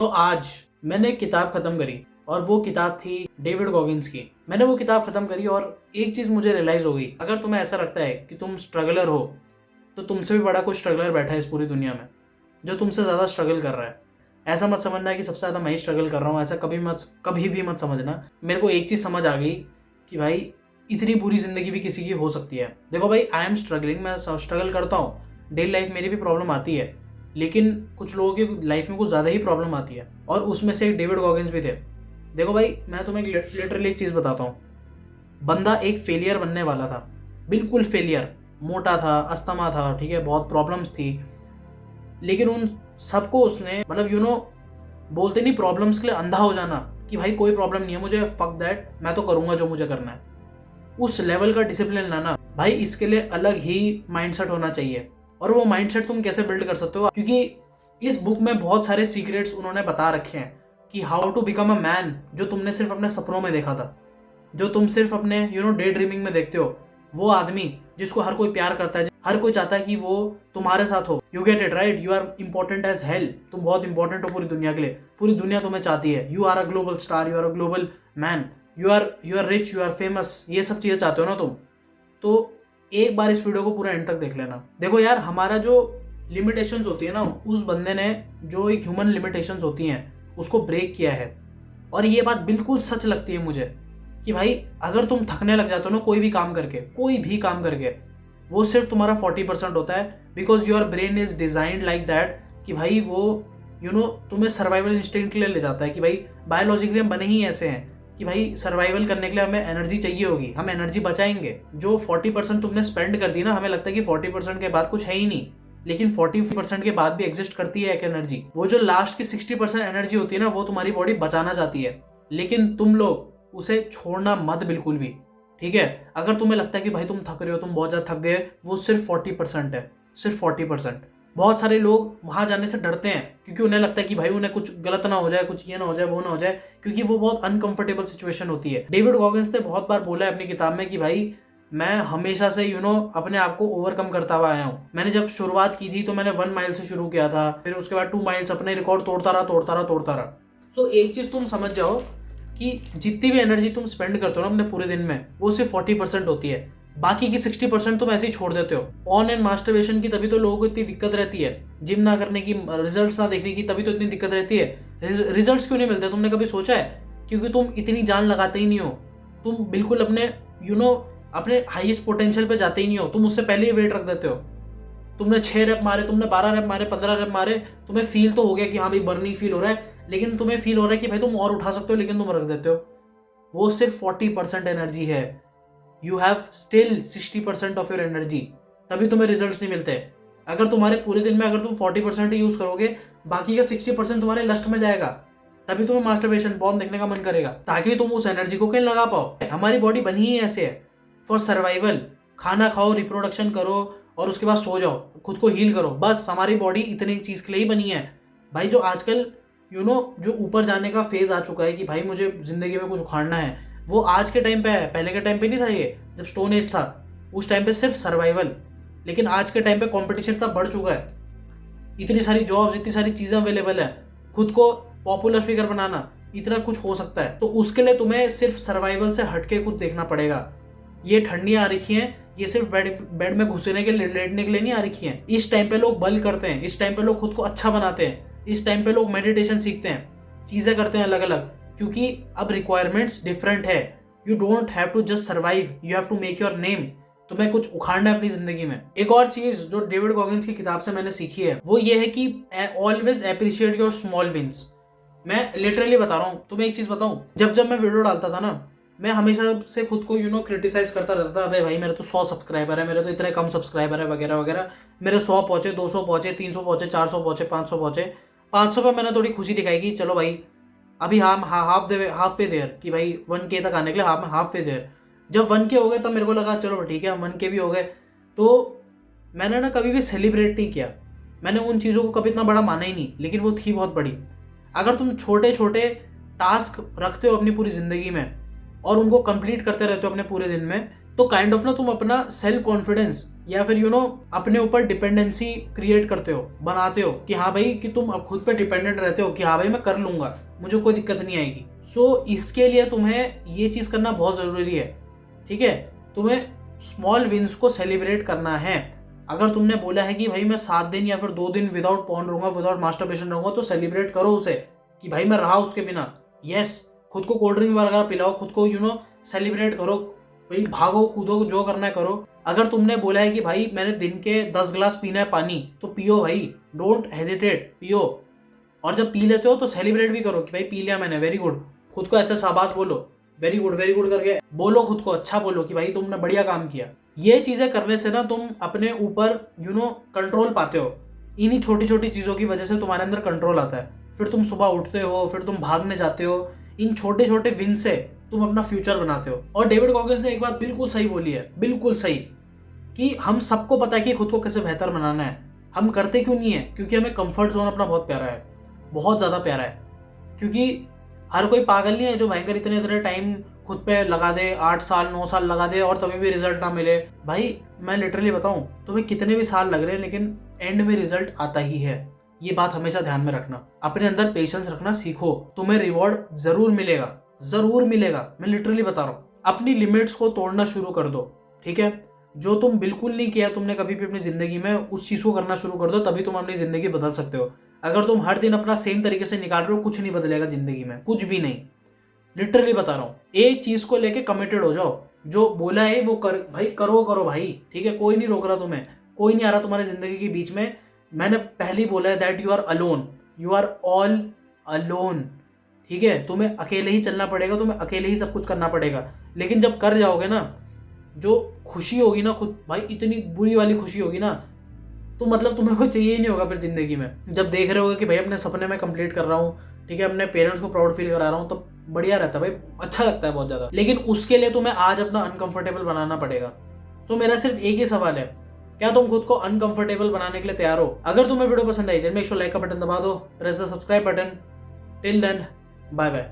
तो आज मैंने एक किताब खत्म करी और वो किताब थी डेविड गॉगिन्स की। मैंने वो किताब खत्म करी और एक चीज मुझे रियलाइज हो गई, अगर तुम्हें ऐसा लगता है कि तुम स्ट्रगलर हो तो तुमसे भी बड़ा कोई स्ट्रगलर बैठा है इस पूरी दुनिया में जो तुमसे ज़्यादा स्ट्रगल कर रहा है। ऐसा मत समझना कि सबसे ज़्यादा मैं ही स्ट्रगल कर रहा हूँ, ऐसा कभी भी मत समझना। मेरे को एक चीज़ समझ आ गई कि भाई इतनी बुरी ज़िंदगी भी किसी की हो सकती है। देखो भाई, आई एम स्ट्रगलिंग, मैं स्ट्रगल करता हूँ, डेली लाइफ मेरी भी प्रॉब्लम आती है, लेकिन कुछ लोगों की लाइफ में कुछ ज़्यादा ही प्रॉब्लम आती है और उसमें से एक डेविड गॉगिन्स भी थे। देखो भाई, मैं तुम्हें लिटरली एक चीज़ बताता हूँ। बंदा एक फेलियर बनने वाला था, बिल्कुल फेलियर, मोटा था, अस्थमा था, ठीक है, बहुत प्रॉब्लम्स थी, लेकिन उन सबको उसने बोलते नहीं प्रॉब्लम्स के लिए अंधा हो जाना कि भाई कोई प्रॉब्लम नहीं है मुझे, फक दैट, मैं तो करूंगा जो मुझे करना है। उस लेवल का डिसिप्लिन लाना भाई, इसके लिए अलग ही माइंडसेट होना चाहिए। और वो माइंडसेट तुम कैसे बिल्ड कर सकते हो, क्योंकि इस बुक में बहुत सारे सीक्रेट्स उन्होंने बता रखे हैं कि how to become a man, जो तुमने सिर्फ अपने सपनों में देखा था, जो तुम सिर्फ अपने डे ड्रीमिंग में देखते हो। वो आदमी जिसको हर कोई प्यार करता है, हर कोई चाहता है कि वो तुम्हारे साथ हो। You get it right, you are important as hell, तुम बहुत इंपॉर्टेंट हो पूरी दुनिया के लिए, पूरी दुनिया तुम्हें चाहती है। You are a global star, you are a global man, you are rich, you are famous, ये सब चीज़ें चाहते हो ना तुम। तो एक बार इस वीडियो को पूरा एंड तक देख लेना। देखो यार, हमारा जो लिमिटेशंस होती है ना, उस बंदे ने जो एक ह्यूमन लिमिटेशंस होती हैं उसको ब्रेक किया है। और ये बात बिल्कुल सच लगती है मुझे कि भाई अगर तुम थकने लग जाते हो ना कोई भी काम करके, वो सिर्फ तुम्हारा 40% होता है, because your brain is designed like that कि भाई वो तुम्हें सर्वाइवल इंस्टिंक्ट के लिए ले जाता है कि भाई बायोलॉजिकली हम बने ही ऐसे हैं कि भाई सर्वाइवल करने के लिए हमें एनर्जी चाहिए होगी, हम एनर्जी बचाएंगे। जो 40% तुमने स्पेंड कर दी ना, हमें लगता है कि 40% के बाद कुछ है ही नहीं, लेकिन 40% के बाद भी एग्जिस्ट करती है एक एनर्जी। वो जो लास्ट की 60% एनर्जी होती है ना, वो तुम्हारी बॉडी बचाना चाहती है, लेकिन तुम लोग उसे छोड़ना मत बिल्कुल भी, ठीक है। अगर तुम्हें लगता है कि भाई तुम थक रहे हो, तुम बहुत ज़्यादा थक गए, वो सिर्फ 40% है, सिर्फ 40%। बहुत सारे लोग वहां जाने से डरते हैं क्योंकि उन्हें लगता है कि भाई उन्हें कुछ गलत ना हो जाए, कुछ ये ना हो जाए, वो ना हो जाए, क्योंकि वो बहुत अनकंफर्टेबल सिचुएशन होती है। डेविड गॉगिन्स ने बहुत बार बोला है अपनी किताब में कि भाई मैं हमेशा से अपने आप को ओवरकम करता हुआ आया हूँ। मैंने जब शुरुआत की थी तो मैंने 1 माइल से शुरू किया था, फिर उसके बाद 2 माइल्स, अपने रिकॉर्ड तोड़ता रहा। सो एक चीज तुम समझ जाओ कि जितनी भी एनर्जी तुम स्पेंड करते हो ना अपने पूरे दिन में, वो सिर्फ 40% होती है, बाकी की 60% तुम ऐसे ही छोड़ देते हो। ऑन एंड मास्टरबेशन की तभी तो लोगों को इतनी दिक्कत रहती है, जिम ना करने की, रिजल्ट्स ना देखने की, तभी तो इतनी दिक्कत रहती है। रिजल्ट्स क्यों नहीं मिलते, तुमने कभी सोचा है? क्योंकि तुम इतनी जान लगाते ही नहीं हो, तुम बिल्कुल अपने अपने हाईएस्ट पोटेंशियल पे जाते ही नहीं हो, तुम उससे पहले ही वेट रख देते हो। तुमने 6 रैप मारे, तुमने 12 रैप मारे, 15 रैप मारे, तुम्हें फील तो हो गया कि हाँ भाई बर्निंग फील हो रहा है, लेकिन तुम्हें फील हो रहा है कि भाई तुम और उठा सकते हो, लेकिन तुम रख देते हो। वो सिर्फ 40% एनर्जी है, you have still 60% of your energy, तभी तुम्हें रिजल्ट्स नहीं मिलते। अगर तुम्हारे पूरे दिन में अगर तुम 40% ही यूज करोगे, बाकी का 60% तुम्हारे लस्ट में जाएगा, तभी तुम्हें मास्टरबेशन पॉर्न देखने का मन करेगा, ताकि तुम उस एनर्जी को कहीं लगा पाओ। हमारी बॉडी बनी ही ऐसे है, फॉर सर्वाइवल। खाना खाओ, रिप्रोडक्शन करो और उसके बाद सो जाओ, खुद को हील करो, बस हमारी बॉडी इतनी चीज के लिए ही बनी है। भाई जो आजकल जो ऊपर जाने का फेज आ चुका है कि भाई मुझे जिंदगी में कुछ उखाड़ना है, वो आज के टाइम पे है, पहले के टाइम पे नहीं था। ये जब स्टोन एज था उस टाइम पे सिर्फ सर्वाइवल, लेकिन आज के टाइम पे कंपटीशन इतना बढ़ चुका है, इतनी सारी जॉब्स, इतनी सारी चीजें अवेलेबल है, खुद को पॉपुलर फिगर बनाना, इतना कुछ हो सकता है। तो उसके लिए तुम्हें सिर्फ सर्वाइवल से हटके कुछ देखना पड़ेगा। ये ठंडियां आ रखी हैं, ये सिर्फ बेड में घुसने के लिए, लेटने के लिए नहीं आ रखी हैं। इस टाइम पे लोग बल करते हैं, इस टाइम पे लोग खुद को अच्छा बनाते हैं, इस टाइम पे लोग मेडिटेशन सीखते हैं, चीजें करते हैं अलग अलग, क्योंकि अब रिक्वायरमेंट्स डिफरेंट है। You don't have to just survive, you have to make your name. तुम्हें कुछ उखाड़ना है अपनी जिंदगी में। एक और चीज जो डेविड गॉगिन्स की किताब से मैंने सीखी है, वो ये है कि always appreciate your small wins. मैं लिटरली बता रहा हूँ तुम्हें, एक चीज बताऊं, जब मैं वीडियो डालता था ना, मैं हमेशा से खुद को क्रिटिसाइज करता रहता था, अबे भाई मेरे तो 100 सब्सक्राइबर है, मेरे तो इतने कम सब्सक्राइबर है, वगैरह वगैरह। मेरे 100 पहुंचे, 200 पहुंचे, 300 पहुंचे, 400 पहुंचे, 500 पहुंचे। 500 पे मैंने थोड़ी खुशी दिखाई कि चलो भाई अभी हम हाफ वे देयर, कि भाई 1K तक आने के लिए हाफ वे देयर। जब 1K हो गए तब मेरे को लगा चलो ठीक है, 1K भी हो गए। तो मैंने ना कभी भी सेलिब्रेट नहीं किया, मैंने उन चीज़ों को कभी इतना बड़ा माना ही नहीं, लेकिन वो थी बहुत बड़ी। अगर तुम छोटे छोटे टास्क रखते हो अपनी पूरी ज़िंदगी में और उनको कंप्लीट करते रहते हो अपने पूरे दिन में, तो काइंड ऑफ ना तुम अपना सेल्फ कॉन्फिडेंस या फिर अपने ऊपर डिपेंडेंसी क्रिएट करते हो, बनाते हो कि हाँ भाई, कि तुम अब खुद पे डिपेंडेंट रहते हो कि हाँ भाई मैं कर लूंगा, मुझे कोई दिक्कत नहीं आएगी। सो इसके लिए तुम्हें ये चीज करना बहुत जरूरी है, ठीक है। तुम्हें स्मॉल विंस को सेलिब्रेट करना है। अगर तुमने बोला है कि भाई मैं 7 दिन या फिर 2 दिन विदाउट पॉर्न रहूंगा, विदाउट मास्टरबेशन रहूंगा, तो सेलिब्रेट करो उसे कि भाई मैं रहा उसके बिना। यस, खुद को कोल्ड ड्रिंक वगैरह पिलाओ, खुद को सेलिब्रेट करो, भाई भागो कूदो, जो करना है करो। अगर तुमने बोला है कि भाई मैंने दिन के 10 ग्लास पीना है पानी, तो पियो भाई, डोंट हेजिटेट, पियो। और जब पी लेते हो तो सेलिब्रेट भी करो कि भाई पी लिया मैंने, वेरी गुड। खुद को ऐसे शाबाश बोलो, वेरी गुड करके बोलो, खुद को अच्छा बोलो कि भाई तुमने बढ़िया काम किया। ये चीजें करने से ना तुम अपने ऊपर कंट्रोल पाते हो। इन्हीं छोटी छोटी चीजों की वजह से तुम्हारे अंदर कंट्रोल आता है। फिर तुम सुबह उठते हो, फिर तुम भागने जाते हो। इन छोटे छोटे विन से तुम अपना फ्यूचर बनाते हो। और डेविड गॉगिंस ने एक बात बिल्कुल सही बोली है, बिल्कुल सही, कि हम सबको पता है कि खुद को कैसे बेहतर बनाना है। हम करते क्यों नहीं है? क्योंकि हमें कंफर्ट जोन अपना बहुत प्यारा है, बहुत ज़्यादा प्यारा है। क्योंकि हर कोई पागल नहीं है जो भयंकर इतने इतने टाइम खुद पे लगा दे, 8 साल 9 साल लगा दे और तभी भी रिजल्ट ना मिले। भाई मैं लिटरली बताऊं, तुम्हें कितने भी साल लग रहे हैं लेकिन एंड में रिजल्ट आता ही है। ये बात हमेशा ध्यान में रखना। अपने अंदर पेशेंस रखना सीखो, तुम्हें रिवॉर्ड जरूर मिलेगा, जरूर मिलेगा, मैं लिटरली बता रहा हूँ। अपनी लिमिट्स को तोड़ना शुरू कर दो, ठीक है। जो तुम बिल्कुल नहीं किया तुमने कभी भी अपनी जिंदगी में, उस चीज को करना शुरू कर दो, तभी तुम अपनी जिंदगी बदल सकते हो। अगर तुम हर दिन अपना सेम तरीके से निकाल रहे हो, कुछ नहीं बदलेगा जिंदगी में, कुछ भी नहीं, लिटरली बता रहा हूँ। एक चीज को लेके कमिटेड हो जाओ, जो बोला है वो कर भाई, करो भाई, ठीक है। कोई नहीं रोक रहा तुम्हें, कोई नहीं आ रहा तुम्हारी जिंदगी के बीच में। मैंने पहले ही बोला है that you are alone, you are all alone, ठीक है। तुम्हें अकेले ही चलना पड़ेगा, तुम्हें अकेले ही सब कुछ करना पड़ेगा। लेकिन जब कर जाओगे ना, जो खुशी होगी ना खुद, भाई इतनी बुरी वाली खुशी होगी ना, तो मतलब तुम्हें कोई चाहिए ही नहीं होगा फिर जिंदगी में। जब देख रहे होगे कि भाई अपने सपने में कंप्लीट कर रहा हूँ, ठीक है, अपने पेरेंट्स को प्राउड फील करा रहा हूँ, तो बढ़िया रहता है भाई, अच्छा लगता है बहुत ज़्यादा। लेकिन उसके लिए तुम्हें आज अपना अनकंफर्टेबल बनाना पड़ेगा। तो मेरा सिर्फ एक ही सवाल है, क्या तुम खुद को अनकंफर्टेबल बनाने के लिए तैयार हो? अगर तुम्हें वीडियो पसंद आई देन मेक श्योर लाइक का बटन दबा दो, press the subscribe button. Till then, bye bye.